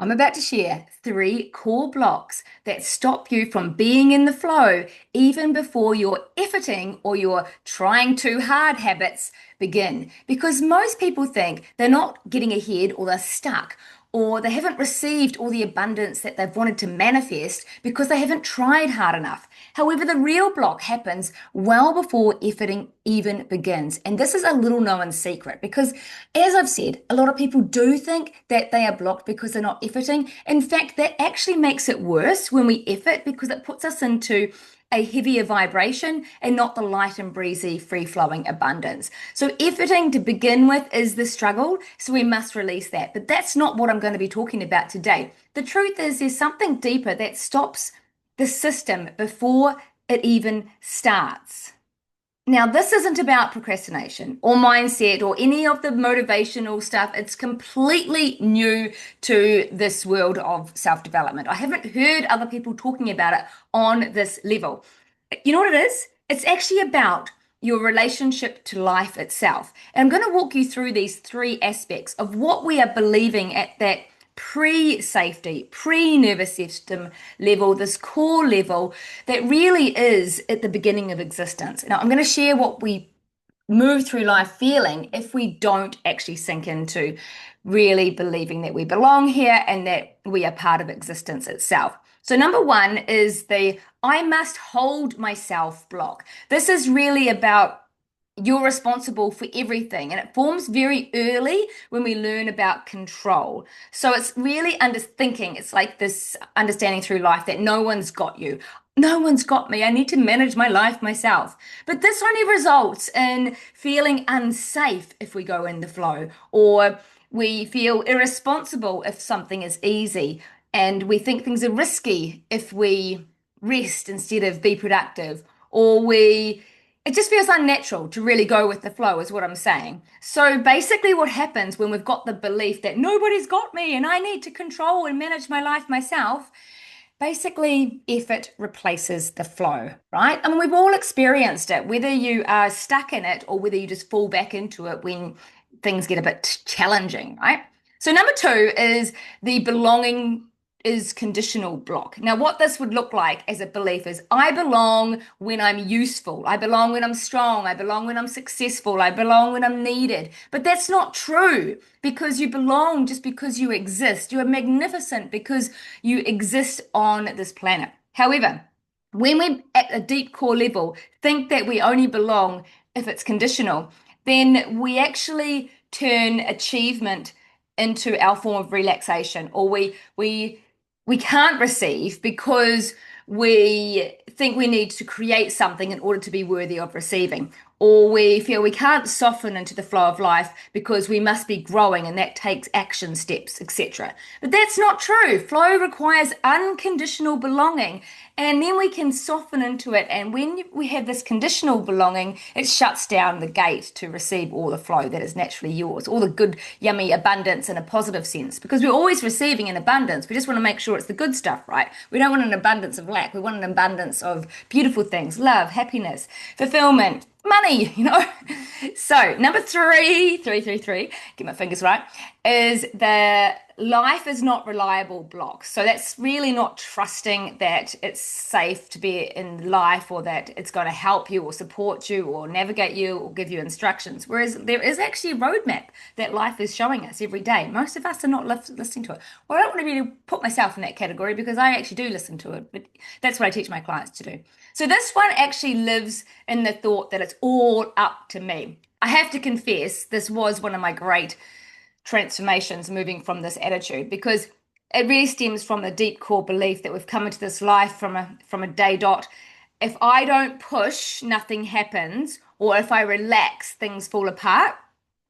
I'm about to share 3 core blocks that stop you from being in the flow even before your efforting or your trying too hard habits begin. Because most people think they're not getting ahead or they're stuck or they haven't received all the abundance that they've wanted to manifest because they haven't tried hard enough. However, the real block happens well before efforting even begins. And this is a little known secret because, as I've said, a lot of people do think that they are blocked because they're not efforting. In fact, that actually makes it worse when we effort because it puts us into a heavier vibration and not the light and breezy, free flowing abundance. So, efforting to begin with is the struggle. So, we must release that. But that's not what I'm going to be talking about today. The truth is, there's something deeper that stops the system before it even starts. Now, this isn't about procrastination or mindset or any of the motivational stuff. It's completely new to this world of self-development. I haven't heard other people talking about it on this level. You know what it is? It's actually about your relationship to life itself. And I'm going to walk you through these 3 aspects of what we are believing at that pre-safety, pre-nervous system level, this core level that really is at the beginning of existence. Now, I'm going to share what we move through life feeling if we don't actually sink into really believing that we belong here and that we are part of existence itself. So, number 1 is the I must hold myself block. This is really about you're responsible for everything. And it forms very early when we learn about control. So it's really underthinking. It's like this understanding through life that no one's got you. No one's got me. I need to manage my life myself. But this only results in feeling unsafe if we go in the flow, or we feel irresponsible if something is easy, and we think things are risky if we rest instead of be productive, or it just feels unnatural to really go with the flow, is what I'm saying. So basically, what happens when we've got the belief that nobody's got me and I need to control and manage my life myself, basically, effort replaces the flow, right? I mean, we've all experienced it, whether you are stuck in it or whether you just fall back into it when things get a bit challenging, right? So, number 2 is the belonging is conditional block. Now, what this would look like as a belief is I belong when I'm useful. I belong when I'm strong. I belong when I'm successful. I belong when I'm needed. But that's not true because you belong just because you exist. You are magnificent because you exist on this planet. However, when we at a deep core level think that we only belong if it's conditional, then we actually turn achievement into our form of relaxation, or we can't receive because we think we need to create something in order to be worthy of receiving. Or we feel we can't soften into the flow of life because we must be growing and that takes action steps, etc. But that's not true. Flow requires unconditional belonging, and then we can soften into it. And when we have this conditional belonging, it shuts down the gate to receive all the flow that is naturally yours, all the good, yummy abundance in a positive sense. Because we're always receiving in abundance. We just want to make sure it's the good stuff, right? We don't want an abundance of lack. We want an abundance of beautiful things, love, happiness, fulfillment, money. So number 3, get my fingers right, is the life is not reliable block. So that's really not trusting that it's safe to be in life, or that it's going to help you or support you or navigate you or give you instructions. Whereas there is actually a roadmap that life is showing us every day. Most of us are not listening to it. Well, I don't want to really put myself in that category because I actually do listen to it, but that's what I teach my clients to do. So this one actually lives in the thought that it's all up to me. I have to confess, this was one of my great transformations moving from this attitude, because it really stems from the deep core belief that we've come into this life from a day dot. If I don't push, nothing happens, or if I relax, things fall apart.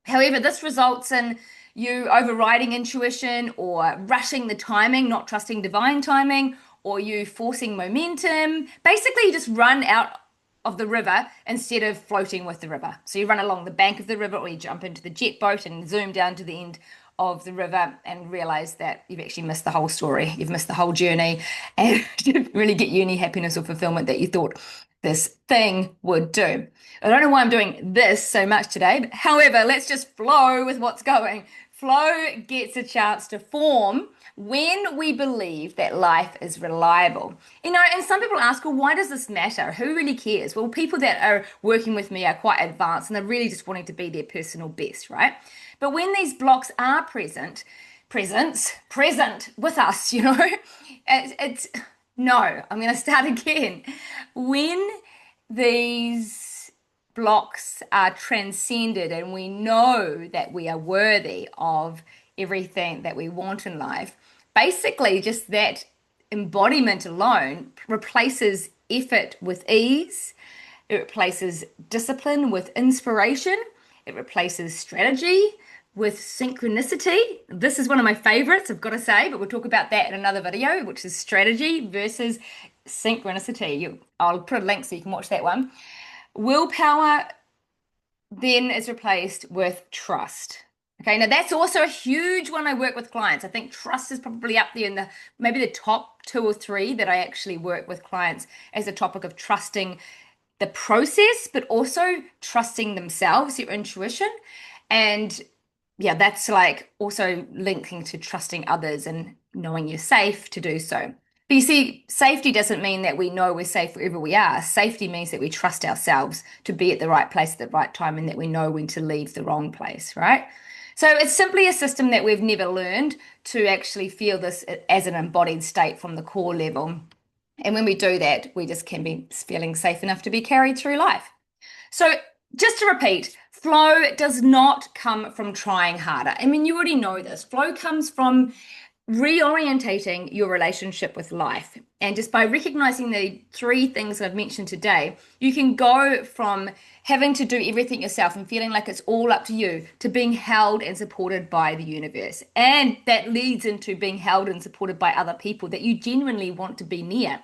However, this results in you overriding intuition or rushing the timing, not trusting divine timing, or you forcing momentum. Basically, you just run out of the river instead of floating with the river. So you run along the bank of the river, or you jump into the jet boat and zoom down to the end of the river and realize that you've actually missed the whole story. You've missed the whole journey, and didn't really get you any happiness or fulfillment that you thought this thing would do. I don't know why I'm doing this so much today, but however, let's just flow with what's going Flow gets a chance to form when we believe that life is reliable. And some people ask, well, why does this matter? Who really cares? Well, people that are working with me are quite advanced and they're really just wanting to be their personal best, right? But when these blocks are present with us, it's no, I'm going to start again. When these blocks are transcended and we know that we are worthy of everything that we want in life, basically, just that embodiment alone replaces effort with ease. It replaces discipline with inspiration. It replaces strategy with synchronicity. This is one of my favorites, I've got to say, but we'll talk about that in another video, which is strategy versus synchronicity. I'll put a link so you can watch that one. Willpower then is replaced with trust. Okay, now that's also a huge one I work with clients. I think trust is probably up there in maybe the top 2 or 3 that I actually work with clients as a topic of trusting the process, but also trusting themselves, your intuition. And yeah, that's like also linking to trusting others and knowing you're safe to do so. But you see, safety doesn't mean that we know we're safe wherever we are. Safety means that we trust ourselves to be at the right place at the right time and that we know when to leave the wrong place, right? So it's simply a system that we've never learned to actually feel this as an embodied state from the core level. And when we do that, we just can be feeling safe enough to be carried through life. So just to repeat, flow does not come from trying harder. I mean, you already know this. Flow comes from reorientating your relationship with life. And just by recognizing the 3 things I've mentioned today, you can go from having to do everything yourself and feeling like it's all up to you to being held and supported by the universe. And that leads into being held and supported by other people that you genuinely want to be near,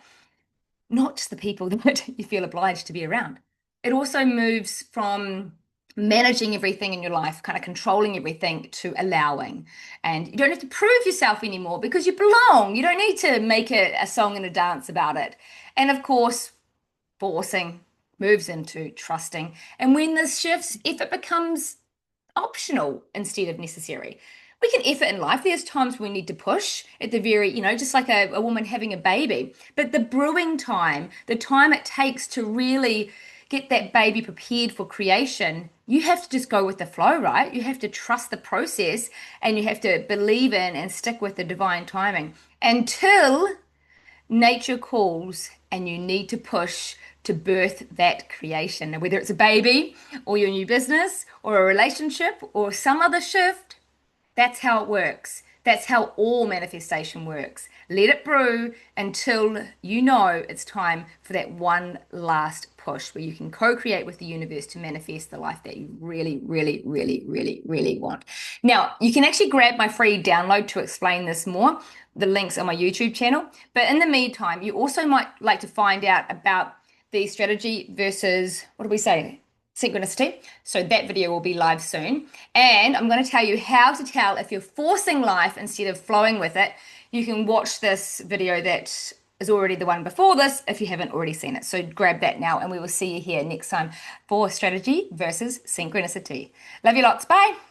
not just the people that you feel obliged to be around. It also moves from managing everything in your life, kind of controlling everything, to allowing. And you don't have to prove yourself anymore because you belong. You don't need to make a song and a dance about it. And of course, forcing moves into trusting. And when this shifts, effort becomes optional instead of necessary. We can effort in life. There's times we need to push at the very, just like a woman having a baby. But the brewing time, the time it takes to really get that baby prepared for creation, you have to just go with the flow, right? You have to trust the process and you have to believe in and stick with the divine timing until nature calls and you need to push to birth that creation. Now, whether it's a baby or your new business or a relationship or some other shift, that's how it works. That's how all manifestation works. Let it brew until you know it's time for that one last push where you can co-create with the universe to manifest the life that you really, really, really, really, really want. Now, you can actually grab my free download to explain this more. The link's on my YouTube channel. But in the meantime, you also might like to find out about the strategy versus, what do we say? Synchronicity. So that video will be live soon. And I'm going to tell you how to tell if you're forcing life instead of flowing with it. You can watch this video that is already the one before this if you haven't already seen it. So grab that now and we will see you here next time for strategy versus synchronicity. Love you lots. Bye.